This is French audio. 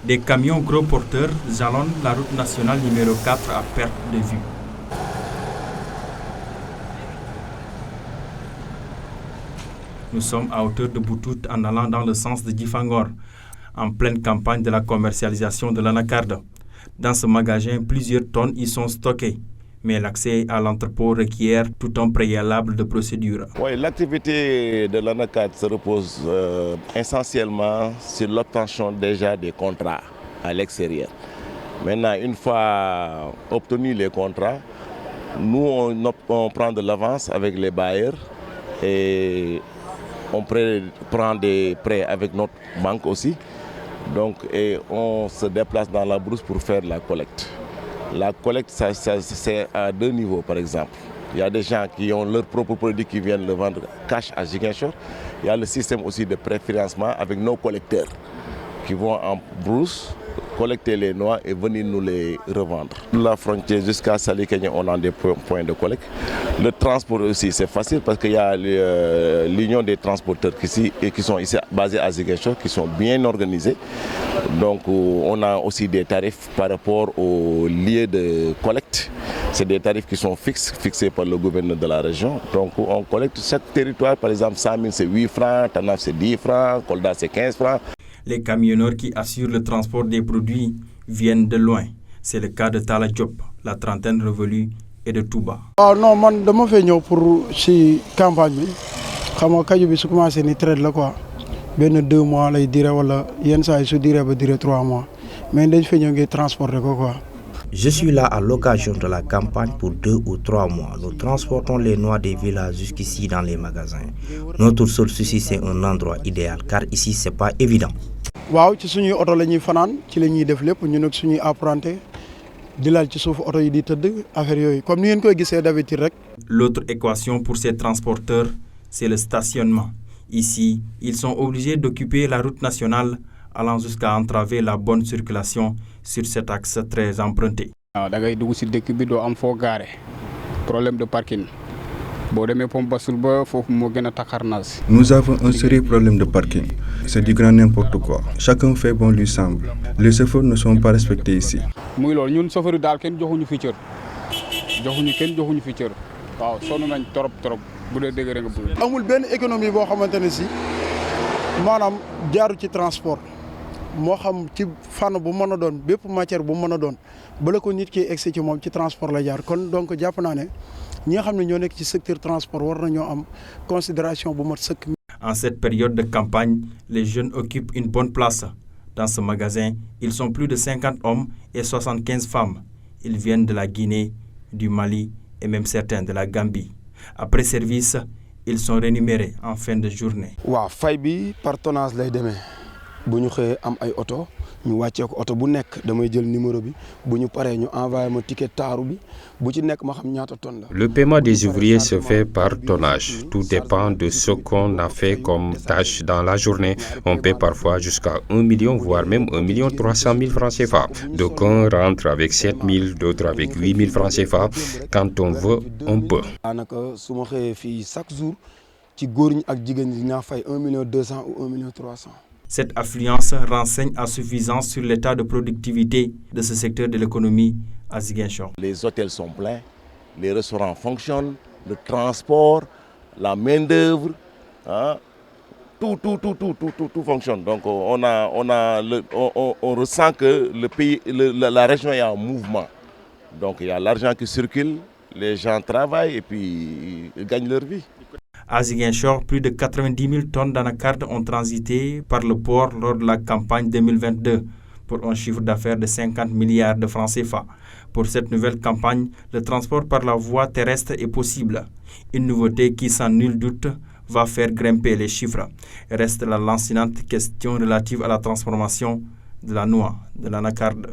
Des camions gros porteurs jalonnent la route nationale numéro 4 à perte de vue. Nous sommes à hauteur de Boutout en allant dans le sens de Djifangor, en pleine campagne de la commercialisation de l'anacarde. Dans ce magasin, plusieurs tonnes y sont stockées, mais l'accès à l'entrepôt requiert tout un préalable de procédure. Oui, l'activité de l'anacarde se repose essentiellement sur l'obtention déjà des contrats à l'extérieur. Maintenant, une fois obtenus les contrats, nous on prend de l'avance avec les bailleurs et on prend des prêts avec notre banque aussi. Donc, et on se déplace dans la brousse pour faire la collecte. La collecte, c'est à deux niveaux, par exemple. Il y a des gens qui ont leurs propres produits qui viennent le vendre cash à Ziguinchor. Il y a le système aussi de préfinancement avec nos collecteurs qui vont en brousse collecter les noix et venir nous les revendre. De la frontière jusqu'à Salikégné, on a des points de collecte. Le transport aussi, c'est facile parce qu'il y a l'union des transporteurs qui sont ici basés à Ziguinchor, qui sont bien organisés. Donc on a aussi des tarifs par rapport aux lieux de collecte. C'est des tarifs qui sont fixés par le gouverneur de la région. Donc on collecte chaque territoire, par exemple 100 000 c'est 8 francs, Tanaf c'est 10 francs, Kolda c'est 15 francs. Les camionneurs qui assurent le transport des produits viennent de loin. C'est le cas de Tala Diop, la trentaine révolue, et de Touba. Non, man dama fay ñëw pour ci campagne bi xam nga kaju bi su commencé ni traite la quoi benn 2 mois lay dire wala yenn saa yi su dire ba dire 3 mois mais dañ fay ñëw ngir transporter ko quoi. Je suis là à l'occasion de la campagne pour 2 ou 3 mois. Nous transportons les noix des villages jusqu'ici dans les magasins. Notre seul souci, c'est un endroit idéal, car ici, c'est pas évident. Waaw ci suñuy auto lañuy fanaan ci lañuy def lépp ñun ak suñuy apprenti di lal ci suuf auto yi di tëdd affaire yooyu comme ni ngeen koy gisee d'habitude rek. L'autre équation pour ces transporteurs, c'est le stationnement. Ici, ils sont obligés d'occuper la route nationale allant jusqu'à entraver la bonne circulation sur cet axe très emprunté. Da ngay dugg ci dëkk bi doo am foo gaare problème de parking. Nous avons un sérieux problème de parking. C'est du grand n'importe quoi. Chacun fait bon lui semble. Les chauffeurs ne sont pas respectés ici. Amul benn économie boo xamante ne si maanaam jaaru ci transport moo xam ci fànn bu mën a doon bépp matière bu mën a doon bala ko nit ki egsi ci moom ci transport la jaar kon donc jàpp naa ne ñi nga xam ne ñoo nekk ci secteur transport war nañoo am considération bu mat sëkk. En cette période de campagne, les jeunes occupent une bonne place. Dans ce magasin, ils sont plus de 50 hommes et 75 femmes. Ils viennent de la Guinée, du Mali et même certains de la Gambie. Après service, ils sont rémunérés en fin de journée. Waaw fay bi par tonnage lay demee bu ñu xëyee am ay oto ñu wàccee ko oto bu nekk damay jël numéro bi bu ñu paree ñu envoyé ma ticket taaru bi bu ci nekk ma xam ñaata tonne la. Le paiement des ouvriers se fait par tonnage. Tout dépend de ce qu'on a fait comme tâche dans la journée. On paie parfois jusqu'à 1 million, voire même 1 300 000 francs CFA. D'aucuns rentrent avec 7 000, d'autres avec 8 000 francs CFA. Quand on veut, on peut. daanaka su ma xëyee fii chaque jour ci góor ñi ak jigéen ñi dinaa fay 1 200 000 ou 1 300 000. Cette affluence renseigne à suffisance sur l'état de productivité de ce secteur de l'économie à Ziguinchor. Les hôtels sont pleins, les restaurants fonctionnent, le transport, la main-d'œuvre, hein, tout fonctionne. Donc on ressent que le pays, la région est en mouvement. Donc il y a l'argent qui circule, les gens travaillent et puis ils gagnent leur vie. À Ziguinchor, plus de 90 000 tonnes d'anacarde ont transité par le port lors de la campagne 2022 pour un chiffre d'affaires de 50 milliards de francs CFA. Pour cette nouvelle campagne, le transport par la voie terrestre est possible. Une nouveauté qui, sans nul doute, va faire grimper les chiffres. Reste la lancinante question relative à la transformation de la noix, de l'anacarde.